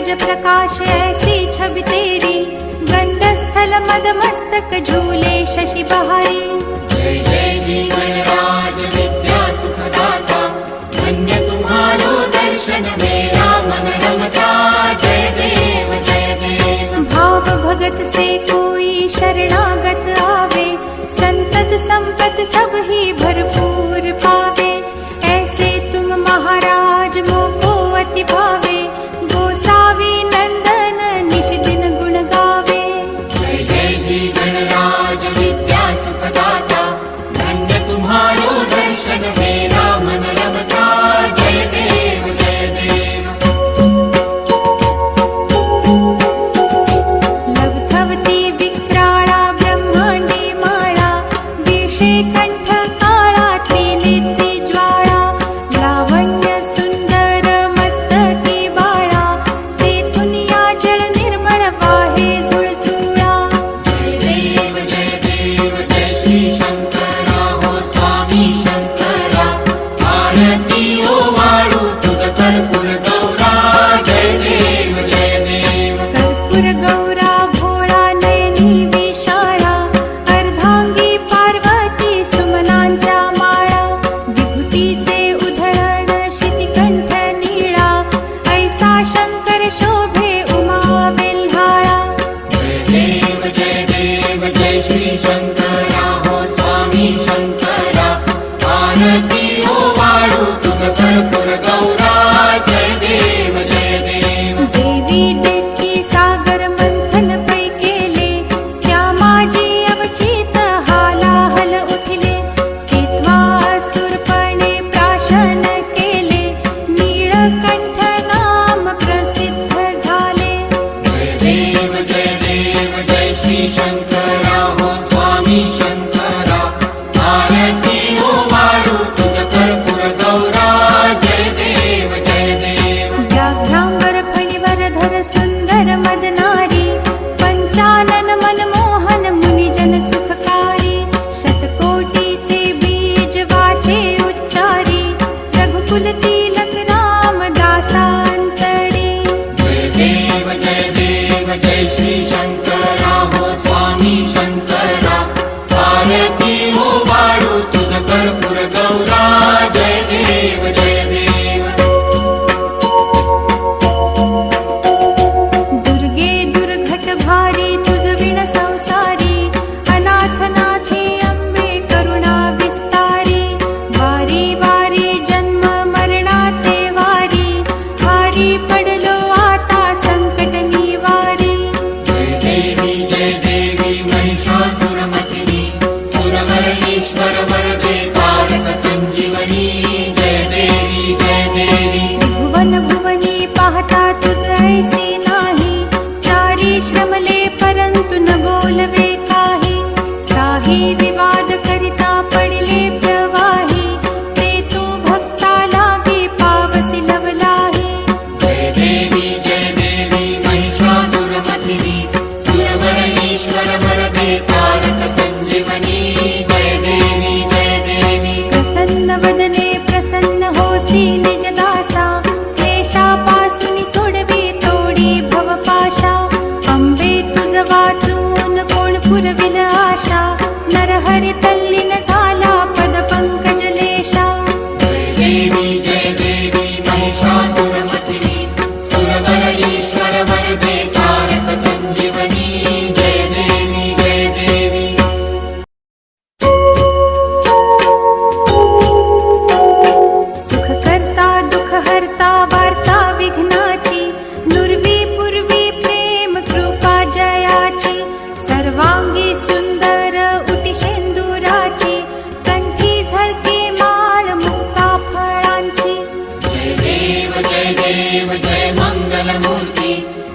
तेज प्रकाश ऐसी छवि तेरी, गंधस्थल मद मस्तक झूले शशि बहारी। जय जय जी गणराज विद्या सुखदाता, धन्य तुम्हारो दर्शन मेरा मन रमता। जय देव जय देव। भाव भगत से कोई शरणागत आवे, संतत संपत सब ही भरपूर पावे। ऐसे तुम महाराज मोको अति भावे, गोसावी नंदन निश दिन गुण गावे। जय जय जी गणराज विद्या सुखदाता, धन्य तुम्हारो दर्शन मेरा मन रमता। जय देव जय देव। लवथवती विक्राळा ब्रह्मांडी माळा, विषे कंठ काळा त्रिनेत्री ज्वाळा। लावण्य सुंदर मस्तकी बाळा, तेथून या जल निर्मळ वाहे झुळझुळा। जय देव जय श्री शंकरा हो स्वामी शंकरा, आरती ओवाळू तुझ कर्पूर गौरा। जय देव जय देव। कर्पूर गौरा भोळा नयनी विशाळा, अर्धांगी पार्वती सुमनांच्या माळा। विभूतीचे उधळण शितिकंठ नीळा, ऐसा शंकर शोभे उमा वेल्हाळा। जय देव जय श्री शंकरा हो स्वामी शंकरा, आरती ओवाळू तुझ कर्पूर गौरा। जय देव जय देव। देवी देती सागर मंथन पै केले, त्या माझी अवचित हालाहल उठले। तेव्हा असुरपणे प्राशन केले, नीळकंठ नाम प्रसिद्ध झाले। जय देव जय श्री शंकरा हो स्वामी शंकरा, आरती ओवाळू तुझ कर्पूर गौरा। जय देव जय देव। व्याघ्रांबर फणीवर धर सुंदर मदनारी, पंचानन मनमोहन मुनिजन सुखकारी। शतकोटीचे बीज वाचे उच्चारी, रघुकुल तिलक राम दासांतरी। जय देव जय श्री शंकरा हो स्वामी शंकरा, आरती ओवाळू तुझ कर्पूर गौरा। जय देव जय देव। दुर्गे दुर्घट भारी तुझ विण संसारी, अनाथनाथे अंबे करुणा विस्तारी। वारी वारी जन्म मरणाते वारी, भारी पडलो आता संकट निवारी। जय देवी महिषासुरमर्दिनी, सुरवर ईश्वर वरदे तारक संजीवनी। जय देवी जय देवी। भुवन भुवनी पाहता तुझ ऐसी नाही, चारी श्रमले परंतु न बोलवे काही। साही विवाद करिता पडले प्रवाही, ते तू भक्ता लागे पावसी लवलाही। जय देवी महिषासुरमर्दिनी, सुरवर ईश्वर वरदे तारक संजीवनी। जय देवी जय देवी। प्रसन्न वदने प्रसन्न होसी निज दासा, क्लेशापासून सोडवी तोडी भवपाशा। अंबे तुझ वाचून कोण पुरविल आशा, नरहरी तल्लीन झाला पद पंकज लेशा। जय देवी महिषासुरमर्दिनी, सुरवर ईश्वर वरदे तारक संजीवनी। जय देवी जय देवी। सुख करता दुख हरता वार्ता विघ्नाची, नुरवी पूर्वी प्रेम कृपा जयाची। सर्वांगी सुंदर उटी शेंदुराची, कंठी झळके माळ मुक्ता फळांची। जय देव जय मंगलमूर्ती,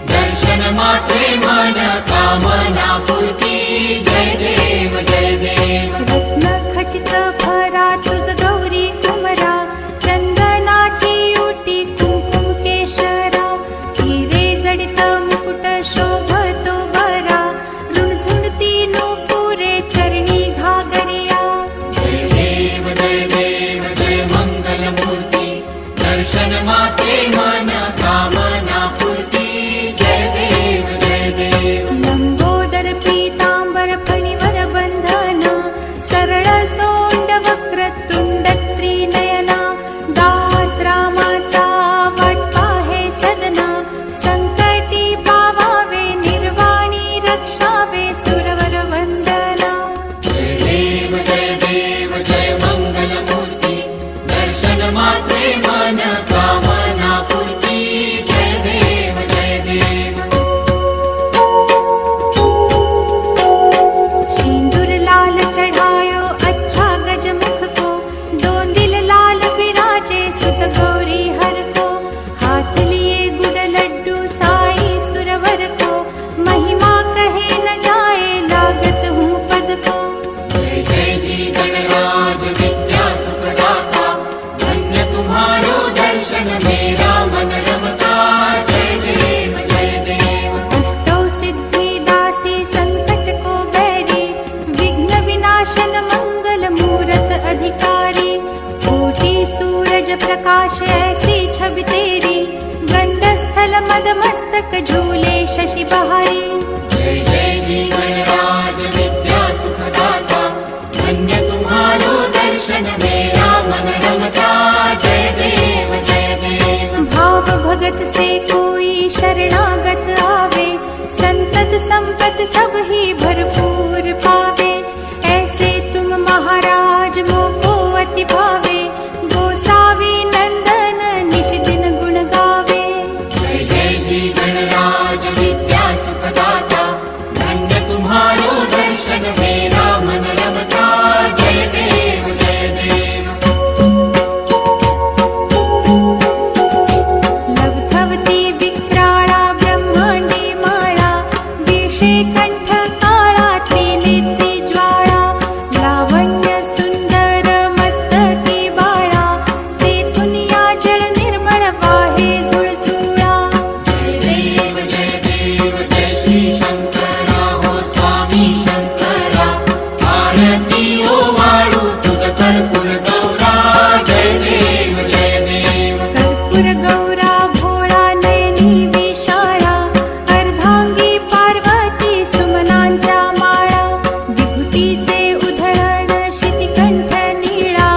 दर्शन मात्रे मन कामना पूर्ती। जय देव जय देव। रत्न खचित भरा तुझ गौरी कुमरा, चंदनाची उटी कुंकुम केशरा। हिरे जडित मुकुट शोभतो बरा, रुणझुणती नूपुरे चरणी घागरिया। जय देव जय मंगलमूर्ती, दर्शन मात्रे मन कामना पूर्ती। माझे मन कामना पूर्ती जय देव जय देव सिंदूर लाल चढ़ायो अच्छा गजमुख को, दो दिल लाल बिराजे सुत गौरी हर को, हाथ लिए गुड़ लड्डू साई सुरवर को, महिमा कहे न जाए लागत हूँ पद को। जय जय जी गणराज विद्या सुखदाता, धन्य तुम्हारो दर्शन मेरा मन रमता जय देव जय देव अष्टौ सिद्धि दासी संकट को बैरी, विघ्न विनाशन मंगल मूरत अधिकारी, कोटि सूरज प्रकाश ऐसी छवि तेरी, गंड स्थल मद मस्तक झूले शशि बहारी। जय जय जी गणराज विद्या सुखदाता, धन्य तुम्हारो दर्शन मेरा मन रमता जय देव जय देव भाव भगत से कोई शरणागत आवे, संतत संपत सब ही भरपूर पावे, ऐसे तुम महाराज मोको अति भावे, गोसावी नंदन निश दिन गुण गावे। जय जय जी गणराज विद्या सुखदाता, धन्य तुम्हारो दर्शन मेरा मन रमता जय देव जय देव लवथवती विक्राळा ब्रह्मांडी माळा, विषे कंठ काळा त्रिनेत्री ज्वाळा, लावण्य सुंदर मस्तकी बाळा, तेथून या जळ निर्मळ वाहे झुळझुळा। जय देव जय श्री शंकरा हो स्वामी शंकरा, आरती ओ वाळू तुझ कर्पूर गौरा जय देव जय देव कर्पूर गौरा भोळा नयनी विशाळा, अर्धांगी पार्वती सुमनांच्या माळा, विभूतीचे उधळण शितिकंठ नीळा,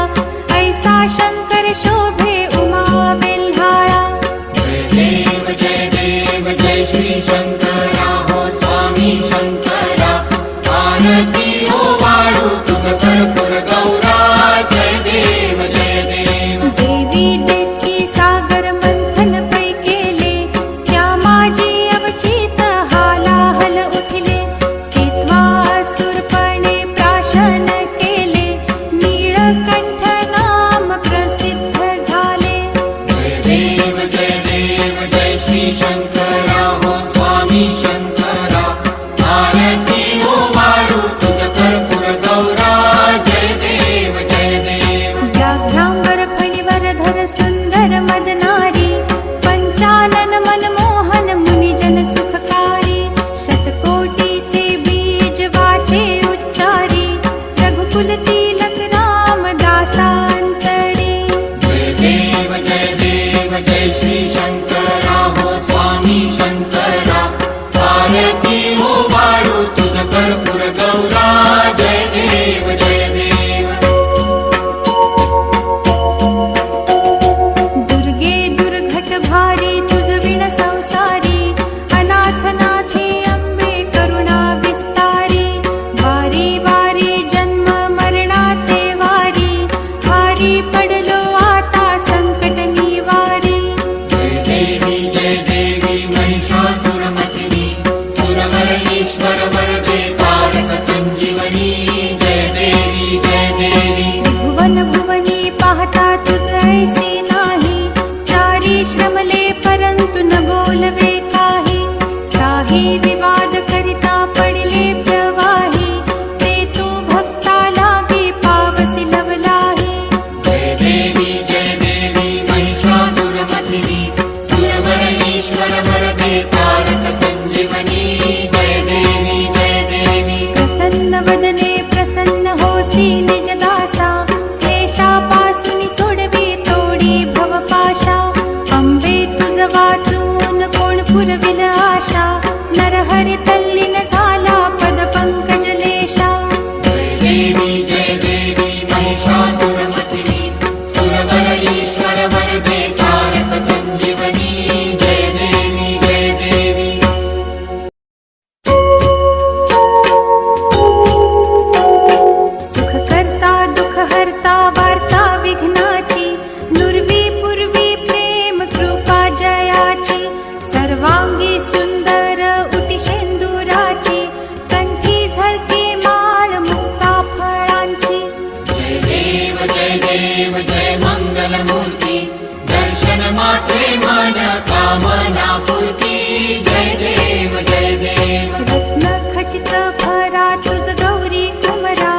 ऐसा शंकर शोभे उमा बेल्हाळा। जय देव जय श्री शंकरा हो स्वामी शंकरा, आरती ओ वाळू तुझ कर्पूर गौरा जय देव जय देव देवी देती सागर मंथन पै केले, त्या माझी अवचित हालाहल उठले, तेव्हा असुरपणे प्राशन केले, नीळकंठ नाम प्रसिद्ध झाले। जय देव जय श्री शंकरा हो स्वामी शंकरा, आरती ओ वाळू तुझ कर्पूर गौरा जय देव जय देव व्याघ्रांबर फणीवर धर सुंदर मदनारी, पंचानन मनमोहन मुनिजन सुखकारी, शतकोटीचे बीज वाचे उच्चारी, रघुकुल तिलक राम दासांतरी। जय देव जय श्री शंकरा हो स्वामी शंकरा, आरती ओ वाळू तुझ कर्पूर गौरा जय देव जय देव दुर्गे दुर्घट भारी तुझ विण संसारी, अनाथ नाथे अंबे करुणा विस्तारी, वारी वारी जन्म मरणाते वारी, भारी पडलो आता संकट निवारी। जय देवी महिषासुरमर्दिनी, सुरवर ईश्वर वरदे तारक संजीवनी जय देवी भुवन भुवनी पाहता तुझ ऐसी नाही, चारी श्रमले परंतु न बोलवे काही, साही विवाद करिता पडले प्रवाही, ते तू भक्ता लागी पावसी लवलाही। जय देवी महिषासुरमर्दिनी, सुरवर ईश्वर वरदे तारक संजीवनी जय देवी प्रसन्न वदने प्रसन्न होसी निज दासा, क्लेशापासून सोडवी तोडी मूर्ती दर्शन मात्रे मन कामना पूर्ती जय देव जय देव रत्न खचित भरा तुझ गौरी कुमरा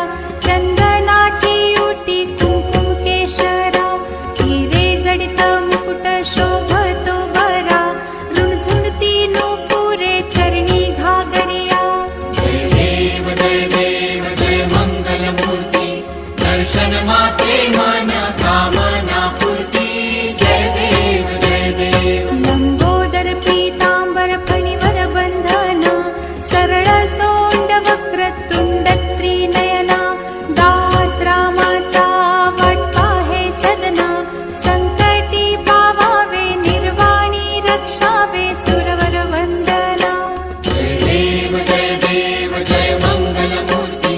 चंदनाची उटी कुंकुम केशरा हिरे जडित मुकुट शोभतो बरा रुणझुणती नूपुरे चरणी घागरिया जय देव जय मंगल मूर्ती दर्शन मात्रे मन कामना पूर्ती जय देव जय देव लंबोदर पीतांबर फणीवर बंधन सरळ सोंड वक्रतुंड त्रिनयना दास रामाचा वाटपा हे सदना संकटी पावावे निर्वाणी रक्षावे सुरवर वंदना जय देव जय मंगल मूर्ती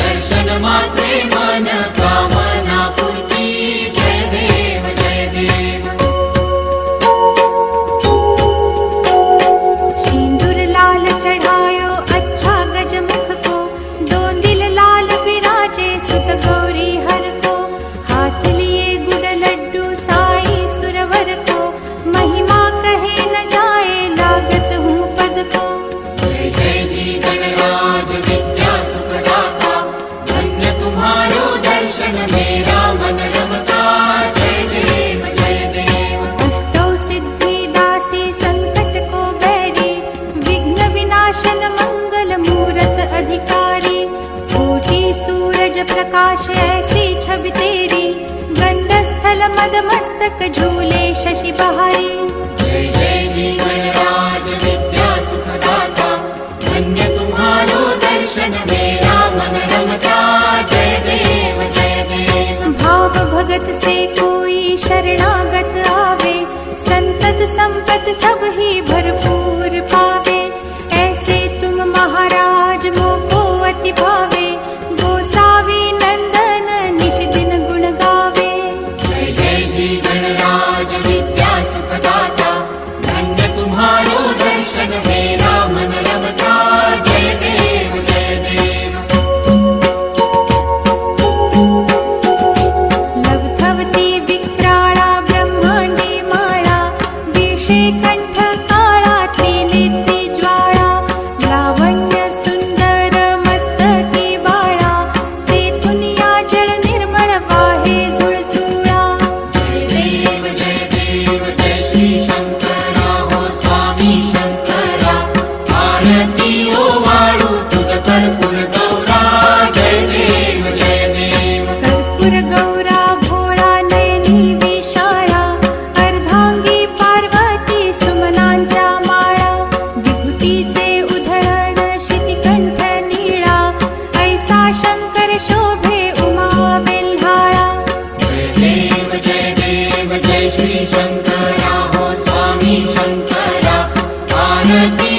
दर्शन मात्रे मन कामना पूर्ती जय देव जय देव सिंदूर लाल चढ़ायो अच्छा गजमुख को दो दिल लाल विराजे सुत गौरी हर को हाथ लिए गुड़ लड्डू साई सुरवर को महिमा कहे न जाए लागत हूँ पद को जय जी गणराज विद्या सुखदाता धन्य तुम्हारो दर्शन मेरा मन रमता जय देव जय देव अष्टौ सिद्धि दासी संकट को बैरी विघ्न विनाशन मंगल मूरत अधिकारी कोटि सूरज प्रकाश ऐसी छवि तेरी गंडस्थल मद मस्तक झूले शशि बहारी जय जी गणराज विद्या सुखदाता धन्य तुम्हारो दर्शन मेरा मन रमता जय देव जय देव भाव भगत से कोई शरणागत आवे संतत संपत सब ही भरपूर पावे ऐसे तुम महाराज मोको अति भावे गोसावी नंदन निश दिन गुण गावे जय जी गणराज विद्या सुखदाता धन्य तुम्हारो दर्शन मेरा मन रमता जय देव जय देव लवथवती विक्राळा ब्रह्मांडी माळा विषे कंठ काळा त्रिनेत्री ज्वाळा लावण्य सुंदर मस्तकी बाळा तेथून या जळ निर्मळ वाहे झुळझुळा जय देव जय श्री शंकरा हो स्वामी शंकरा आरती ओ वाळू तुझ कर्पूर गौरा जय देव जय देव कर्पूर गौरा भोळा नयनी विशाळा अर्धांगी पार्वती सुमनांच्या माळा विभूतीचे उधळण शितिकंठ नीळा ऐसा शंकर शोभे उमा बेल्हाळा जय देव जय श्री शंकरा हो स्वामी शंकरा आरती